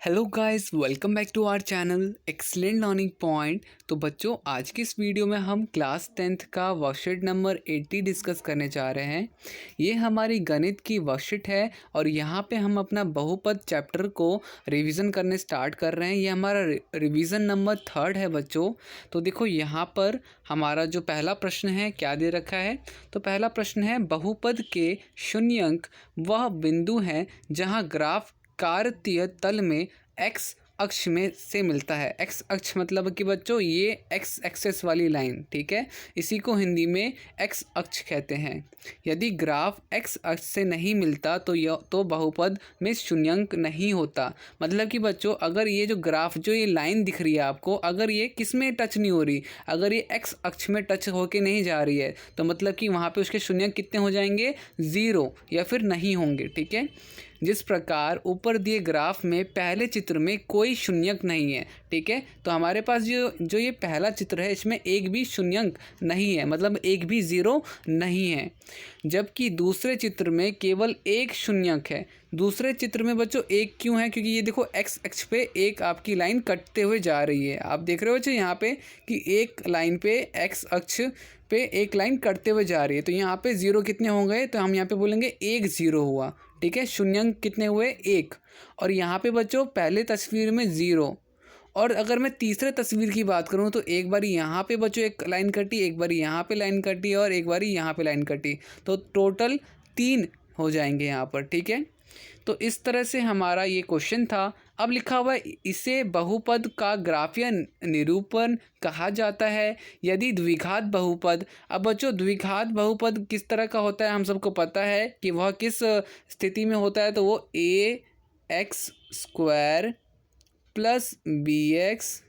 Hello guys, welcome back to our channel excellent learning point. तो बच्चों, आज की इस वीडियो में हम क्लास 10th का वर्कशीट नंबर 80 डिस्कस करने जा रहे हैं। ये हमारी गणित की वर्कशीट है और यहाँ पे हम अपना बहुपद चैप्टर को रिवीजन करने स्टार्ट कर रहे हैं। ये हमारा रिवीजन नंबर 3 है बच्चों। तो देखो, यहाँ पर हमारा जो पहला प्रश्न है क्या दे रखा है। तो पहला प्रश्न है, बहुपद के शून्यंक वह बिंदु हैं जहाँ ग्राफ कार्तीय तल में एक्स अक्ष में से मिलता है। एक्स अक्ष मतलब कि बच्चों ये एक्स एक्सेस वाली लाइन, ठीक है, इसी को हिंदी में एक्स अक्ष कहते हैं। यदि ग्राफ एक्स अक्ष से नहीं मिलता तो बहुपद में शून्यंक नहीं होता। मतलब कि बच्चों, अगर ये जो ग्राफ जो ये लाइन दिख रही है आपको, अगर ये किस में टच नहीं हो रही, अगर ये एक्स अक्ष में टच होके नहीं जा रही है, तो मतलब कि वहाँ पे उसके शून्यंक कितने हो जाएंगे, 0 या फिर नहीं होंगे। ठीक है, जिस प्रकार ऊपर दिए ग्राफ में पहले चित्र में कोई शून्यंक नहीं है। ठीक है, तो हमारे पास जो ये पहला चित्र है इसमें एक भी शून्यंक नहीं है, मतलब एक भी 0 नहीं है। जबकि दूसरे चित्र में केवल एक शून्यंक है। दूसरे चित्र में बच्चों एक क्यों है, क्योंकि ये देखो एक्स अक्ष पे एक आपकी लाइन कटते हुए जा रही है। आप देख रहे हो बच्चों यहाँ पे कि एक लाइन पे एक्स अक्ष पे एक लाइन कटते हुए जा रही है। तो यहाँ पे 0 कितने हो गए, तो हम यहाँ पे बोलेंगे 1 0 हुआ। ठीक है, शून्यंक कितने हुए, 1। और यहाँ पे बच्चों पहले तस्वीर में 0। और अगर मैं तीसरे तस्वीर की बात करूँ तो एक बारी यहाँ पे बच्चों एक लाइन कटी, एक बारी यहाँ पे लाइन कटी और एक बारी यहाँ पे लाइन कटी, तो टोटल 3 हो जाएंगे यहाँ पर। ठीक है, तो इस तरह से हमारा ये क्वेश्चन था। अब लिखा हुआ है, इसे बहुपद का ग्राफीय निरूपण कहा जाता है यदि द्विघात बहुपद। अब बच्चों, द्विघात बहुपद किस तरह का होता है, हम सबको पता है कि वह किस स्थिति में होता है। तो वो ax² plus bx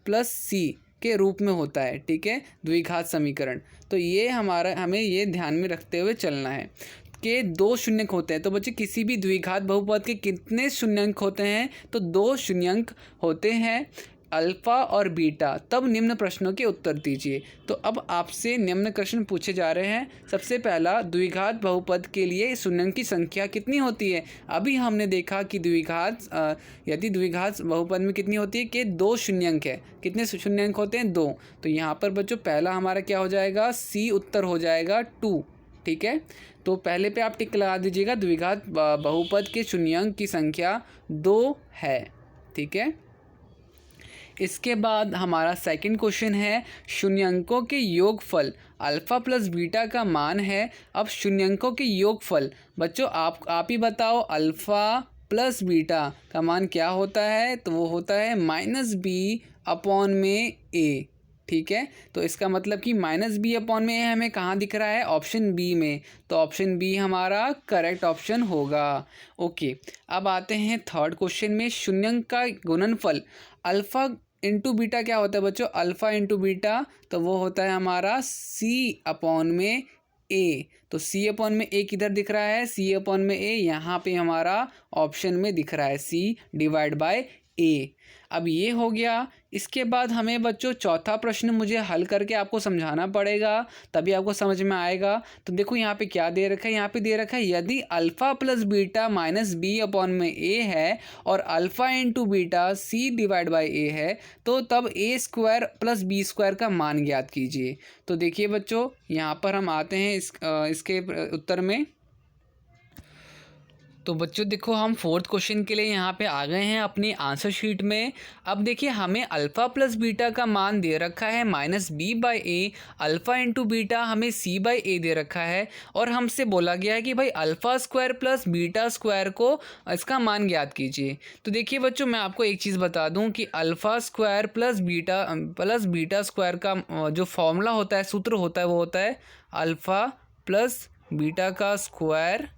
plus c के रूप में होता है। ठीक है, द्विघात समीकरण। तो ये हमें ये ध्यान में रखते हुए चलना है कि 2 शून्यंक होते हैं। तो बच्चे, किसी भी द्विघात बहुपद के कितने शून्यंक होते हैं, तो 2 शून्यंक होते हैं, अल्फा और बीटा। तब निम्न प्रश्नों के उत्तर दीजिए। तो अब आपसे निम्न प्रश्न पूछे जा रहे हैं। सबसे पहला, द्विघात बहुपद के लिए शून्यंक की संख्या कितनी होती है। अभी हमने देखा कि यदि द्विघात बहुपद में कितनी होती है कि 2 शून्यंक है। कितने शून्यंक होते हैं, 2। तो यहाँ पर बच्चों पहला हमारा क्या हो जाएगा, सी उत्तर हो जाएगा 2। ठीक है, तो पहले पे आप टिक लगा दीजिएगा, द्विघात बहुपद के शून्यंक की संख्या 2 है। ठीक है, इसके बाद हमारा सेकंड क्वेश्चन है, शून्यंकों के योगफल अल्फ़ा प्लस बीटा का मान है। अब शून्यंकों के योगफल बच्चों आप ही बताओ, अल्फ़ा प्लस बीटा का मान क्या होता है, तो वो होता है -b/a। ठीक है, तो इसका मतलब कि -b/a हमें कहाँ दिख रहा है, ऑप्शन बी में। तो ऑप्शन बी हमारा करेक्ट ऑप्शन होगा। ओके, अब आते हैं थर्ड क्वेश्चन में, शून्यंक का गुणनफल अल्फ़ा इंटू बीटा क्या होता है बच्चों, अल्फ़ा इंटू बीटा, तो वो होता है हमारा c/a। तो c/a किधर दिख रहा है, c/a यहाँ पे हमारा ऑप्शन में दिख रहा है, c/a। अब ये हो गया। इसके बाद हमें बच्चों चौथा प्रश्न मुझे हल करके आपको समझाना पड़ेगा, तभी आपको समझ में आएगा। तो देखो यहाँ पे क्या दे रखा है, यहाँ पे दे रखा है, यदि अल्फ़ा प्लस बीटा -b/a है और अल्फ़ा इंटू बीटा c/a है, तो तब a² प्लस b² का मान ज्ञात कीजिए। तो देखिए बच्चों, यहाँ पर हम आते हैं इसके उत्तर में। तो बच्चों देखो, हम फोर्थ क्वेश्चन के लिए यहाँ पे आ गए हैं अपनी आंसर शीट में। अब देखिए, हमें अल्फ़ा प्लस बीटा का मान दे रखा है -b/a, अल्फ़ा इंटू बीटा हमें c/a दे रखा है, और हमसे बोला गया है कि भाई अल्फ़ा² प्लस बीटा² को इसका मान ज्ञात कीजिए। तो देखिए बच्चों, मैं आपको एक चीज़ बता दूं कि अल्फ़ा² प्लस बीटा² का जो फॉर्मूला होता है, सूत्र होता है, वो होता है अल्फ़ा प्लस बीटा का स्क्वायर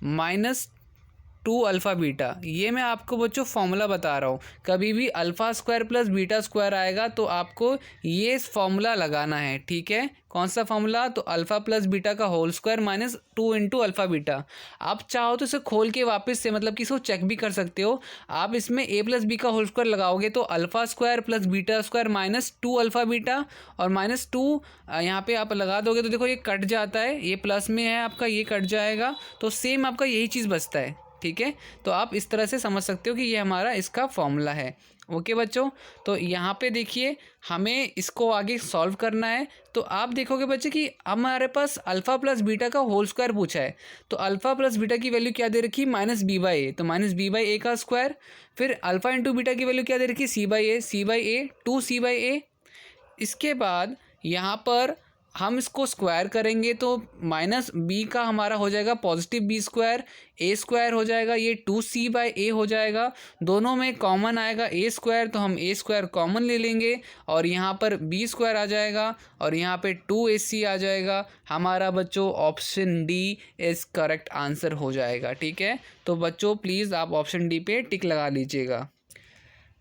-2 अल्फ़ा बीटा। ये मैं आपको बच्चों फॉर्मूला बता रहा हूँ। कभी भी अल्फ़ा² प्लस बीटा² आएगा तो आपको ये फॉर्मूला लगाना है। ठीक है, कौन सा फॉर्मूला, तो अल्फ़ा प्लस बीटा का whole square -2 into alpha beta. आप चाहो तो इसे खोल के वापस से, मतलब कि इसको चेक भी कर सकते हो। आप इसमें a प्लस बी का होल स्क्वायर लगाओगे तो अल्फ़ा² प्लस बीटा² -2 अल्फ़ा बीटा, और -2 यहाँ पे आप लगा दोगे तो देखो ये कट जाता है, ये प्लस में है आपका, ये कट जाएगा, तो सेम आपका यही चीज़ बचता है। ठीक है। तो आप इस तरह से समझ सकते हो कि ये हमारा इसका फॉर्मूला है। ओके बच्चों, तो यहाँ पे देखिए हमें इसको आगे सॉल्व करना है। तो आप देखोगे बच्चे कि हमारे पास अल्फ़ा प्लस बीटा का होल स्क्वायर पूछा है। तो अल्फ़ा प्लस बीटा की वैल्यू क्या दे रखी, -b/a, तो -b/a का स्क्वायर। फिर अल्फ़ा इंटू बीटा की वैल्यू क्या दे रखी, c/a, 2c/a। इसके बाद यहाँ पर हम इसको स्क्वायर करेंगे तो -b का हमारा हो जाएगा +b², a² हो जाएगा, ये 2c/a हो जाएगा। दोनों में कॉमन आएगा a² तो हम a² कॉमन ले लेंगे और यहाँ पर b² आ जाएगा और यहाँ पे 2ac आ जाएगा। हमारा बच्चों option D is correct answer हो जाएगा। ठीक है, तो बच्चों प्लीज़ आप ऑप्शन डी पे टिक लगा लीजिएगा।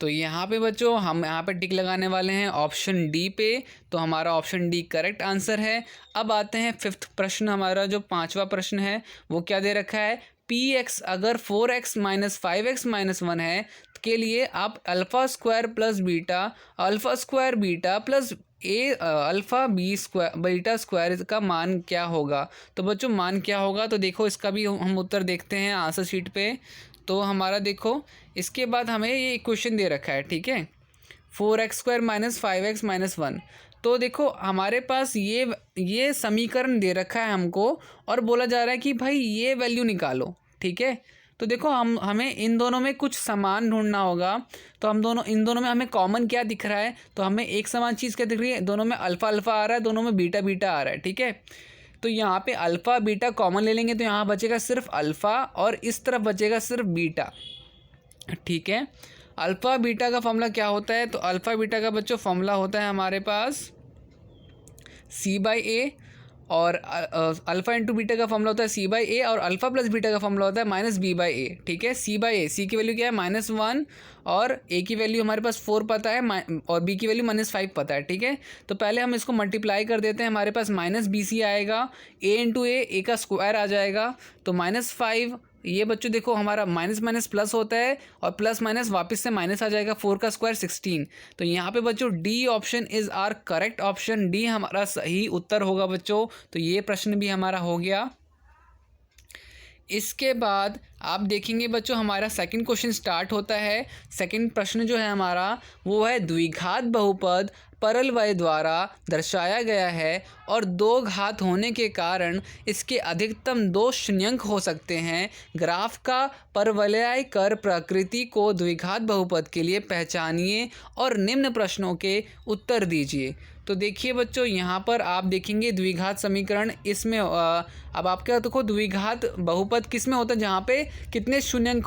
तो यहाँ पे बच्चों हम यहाँ पे टिक लगाने वाले हैं ऑप्शन डी पे, तो हमारा ऑप्शन डी करेक्ट आंसर है। अब आते हैं फिफ्थ प्रश्न, हमारा जो पांचवा प्रश्न है वो क्या दे रखा है, px अगर 4x - 5x - 1 है के लिए आप alpha beta plus alpha beta square का मान क्या होगा। तो बच्चों मान क्या होगा, तो देखो इसका भी हम उत्तर देखते हैं आंसर शीट पे। तो हमारा देखो इसके बाद हमें ये इक्वेशन दे रखा है, ठीक है, 4x² - 5x - 1। तो देखो हमारे पास ये समीकरण दे रखा है हमको और बोला जा रहा है कि भाई ये वैल्यू निकालो। ठीक है, तो देखो हमें इन दोनों में कुछ समान ढूंढना होगा। तो इन दोनों में हमें कॉमन क्या दिख रहा है, तो हमें एक समान चीज़ क्या दिख रही है, दोनों में अल्फ़ा अल्फ़ा आ रहा है, दोनों में बीटा बीटा आ रहा है। ठीक है, तो यहाँ पे अल्फ़ा बीटा कॉमन ले लेंगे तो यहाँ बचेगा सिर्फ अल्फ़ा और इस तरफ बचेगा सिर्फ बीटा। ठीक है, अल्फ़ा बीटा का फॉर्मूला क्या होता है, तो अल्फ़ा बीटा का बच्चों फॉर्मूला होता है हमारे पास c/a और अल्फ़ा इंटू बीटा का फॉर्मूला होता है c/a और अल्फ़ा प्लस बीटा का फॉर्मूला होता है -b/a। ठीक है, c/a की वैल्यू क्या है -1 और a की वैल्यू हमारे पास 4 पता है और b की वैल्यू -5 पता है। ठीक है, तो पहले हम इसको मल्टीप्लाई कर देते हैं, हमारे पास -bc आएगा, a इंटू a का स्क्वायर आ जाएगा, तो -5। ये बच्चों देखो हमारा माइनस माइनस प्लस होता है और प्लस माइनस वापस से माइनस आ जाएगा, 4 का स्क्वायर 16। तो यहाँ पे बच्चों D option is are correct option, D हमारा सही उत्तर होगा बच्चों। तो ये प्रश्न भी हमारा हो गया। इसके बाद आप देखेंगे बच्चों हमारा सेकंड क्वेश्चन स्टार्ट होता है। सेकंड प्रश्न जो है हमारा वो है द्विघात बहुपद परल वय द्वारा दर्शाया गया है और 2 घात होने के कारण इसके अधिकतम 2 शून्यंक हो सकते हैं। ग्राफ का परवलय कर प्रकृति को द्विघात बहुपद के लिए पहचानिए और निम्न प्रश्नों के उत्तर दीजिए। तो देखिए बच्चों यहाँ पर आप देखेंगे द्विघात समीकरण, इसमें अब आपका देखो द्विघात बहुपद किस में होता है, जहाँ पे कितने शून्यंक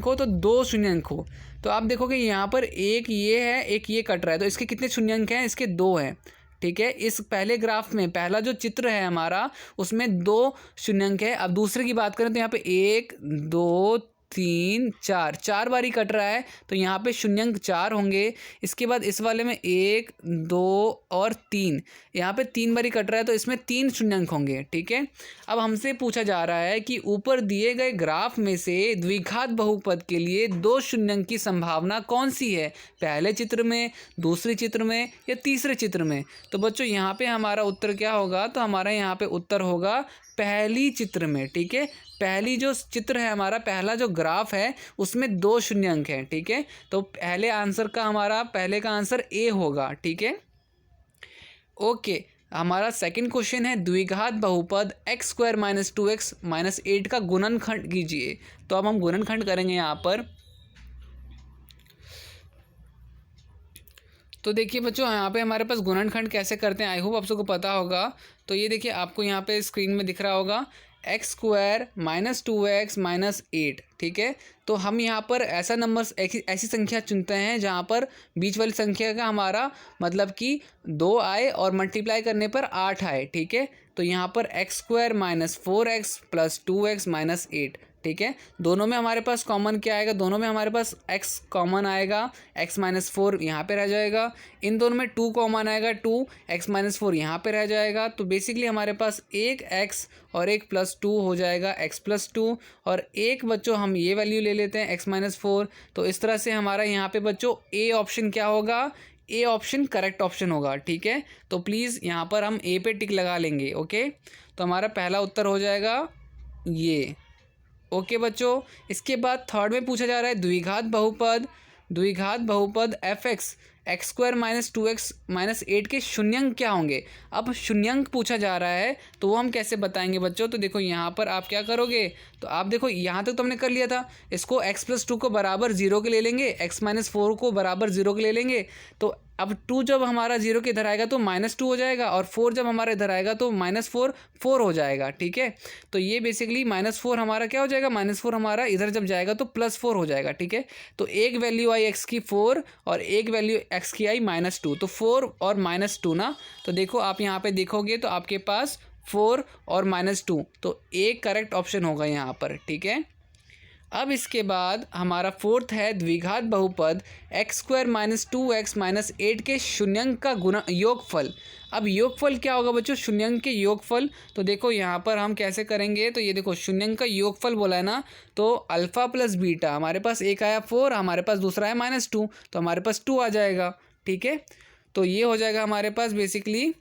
हो तो 2 शून्यंक हो। तो आप देखोगे यहाँ पर एक ये है एक ये कट रहा है, तो इसके कितने शून्यंक हैं, इसके 2 हैं। ठीक है, इस पहले ग्राफ में पहला जो चित्र है हमारा उसमें 2 शून्यंक है। अब दूसरे की बात करें तो यहाँ पे 1 2 3 4 बारी कट रहा है, तो यहाँ पे शून्यंक 4 होंगे। इसके बाद इस वाले में 1 2 और 3, यहाँ पे 3 बारी कट रहा है, तो इसमें 3 शून्यंक होंगे। ठीक है, अब हमसे पूछा जा रहा है कि ऊपर दिए गए ग्राफ में से द्विघात बहुपद के लिए 2 शून्यंक की संभावना कौन सी है, पहले चित्र में, दूसरे चित्र में या तीसरे चित्र में। तो बच्चों यहाँ पे हमारा उत्तर क्या होगा, तो हमारा यहाँ पे उत्तर होगा पहली चित्र में। ठीक है, पहली जो चित्र है हमारा, पहला जो ग्राफ है उसमें 2 शून्यंक हैं। ठीक है, तो पहले आंसर का हमारा पहले का आंसर ए होगा। ठीक है, ओके। हमारा सेकंड क्वेश्चन है द्विघात बहुपद x² - 2x - 8 का गुणनखंड कीजिए। तो अब हम गुणनखंड करेंगे यहाँ पर। तो देखिए बच्चों यहाँ पे हमारे पास गुणनखंड कैसे करते हैं, आई होप आप सबको पता होगा। तो ये देखिए आपको यहाँ पे स्क्रीन में दिख रहा होगा x² - 2x - 8। ठीक है, तो हम यहाँ पर ऐसा नंबर ऐसी संख्या चुनते हैं जहाँ पर बीच वाली संख्या का हमारा मतलब कि 2 आए और मल्टीप्लाई करने पर 8 आए। ठीक है, तो यहाँ पर x² - 4x + 2x - 8। ठीक है, दोनों में हमारे पास कॉमन क्या आएगा, दोनों में हमारे पास x कॉमन आएगा, x - 4 यहाँ पे रह जाएगा। इन दोनों में 2 कॉमन आएगा, 2 x - 4 यहाँ पे रह जाएगा। तो बेसिकली हमारे पास एक x और एक +2 हो जाएगा, x + 2 और एक बच्चों हम ये वैल्यू ले लेते हैं x - 4। तो इस तरह से हमारा यहाँ पे बच्चों ए ऑप्शन क्या होगा, ए ऑप्शन करेक्ट ऑप्शन होगा। ठीक है, तो प्लीज़ यहाँ पर हम ए पे टिक लगा लेंगे। ओके, तो हमारा पहला उत्तर हो जाएगा ये। ओके बच्चों, इसके बाद थर्ड में पूछा जा रहा है द्विघात बहुपद F x square minus 2x minus 8 के शून्यंक क्या होंगे। अब शून्यंक पूछा जा रहा है तो वो हम कैसे बताएंगे बच्चों। तो देखो यहाँ पर आप क्या करोगे, तो आप देखो यहाँ तक तो हमने कर लिया था, इसको x+2 को बराबर 0 के ले लेंगे, x-4 को बराबर 0 के ले लेंगे। तो अब 2 जब हमारा 0 के इधर आएगा तो -2 हो जाएगा, और 4 जब हमारा इधर आएगा तो -4 हो जाएगा। ठीक है, तो ये बेसिकली -4 हमारा क्या हो जाएगा, -4 हमारा इधर जब जाएगा तो +4 हो जाएगा। ठीक है, तो एक वैल्यू आई x की 4 और एक वैल्यू x की आई -2, तो 4 और -2 ना। तो देखो आप यहाँ पे देखोगे तो आपके पास 4 और -2, तो एक करेक्ट ऑप्शन होगा यहाँ पर। ठीक है, अब इसके बाद हमारा फोर्थ है द्विघात बहुपद x² माइनस 2x माइनस 8 के शून्यंक का गुना योगफल। अब योगफल क्या होगा बच्चों, शून्यंक के योगफल। तो देखो यहाँ पर हम कैसे करेंगे, तो ये देखो शून्यंक का योगफल बोला है ना, तो अल्फ़ा प्लस बीटा, हमारे पास एक आया 4, हमारे पास दूसरा है -2, तो हमारे पास 2 आ जाएगा। ठीक है, तो ये हो जाएगा हमारे पास बेसिकली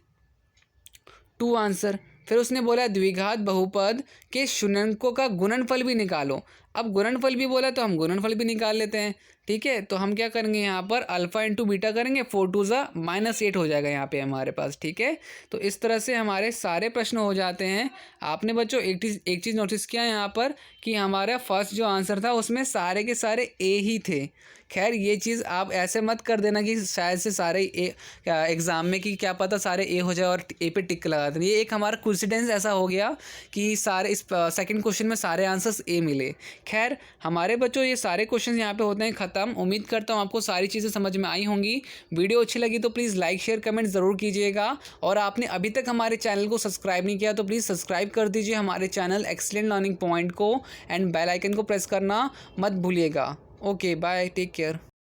2 आंसर। फिर उसने बोला द्विघात बहुपद के शून्यंकों का गुणनफल भी निकालो। अब गुणनफल भी बोला तो हम गुणनफल भी निकाल लेते हैं। ठीक है, तो हम क्या करेंगे यहाँ पर अल्फ़ा इंटू बीटा करेंगे, 4 2 -8 हो जाएगा यहाँ पे हमारे पास। ठीक है, तो इस तरह से हमारे सारे प्रश्न हो जाते हैं। आपने बच्चों एक चीज़ नोटिस किया यहाँ पर कि हमारा फर्स्ट जो आंसर था उसमें सारे के सारे ए ही थे। खैर ये चीज़ आप ऐसे मत कर देना कि शायद से सारे ए एग्ज़ाम में कि क्या पता सारे ए हो जाए और ए पे टिक लगा देना। ये एक हमारा कोइंसिडेंस ऐसा हो गया कि सारे इस सेकंड क्वेश्चन में सारे आंसर्स ए मिले। खैर हमारे बच्चों ये सारे क्वेश्चन यहाँ पे होते हैं ख़त्म। उम्मीद करता हूँ आपको सारी चीज़ें समझ में आई होंगी। वीडियो अच्छी लगी तो प्लीज़ लाइक शेयर कमेंट ज़रूर कीजिएगा, और आपने अभी तक हमारे चैनल को सब्सक्राइब नहीं किया तो प्लीज़ सब्सक्राइब कर दीजिए हमारे चैनल एक्सीलेंट लर्निंग पॉइंट को, एंड बेल आइकन को प्रेस करना मत भूलिएगा। Okay bye, take care.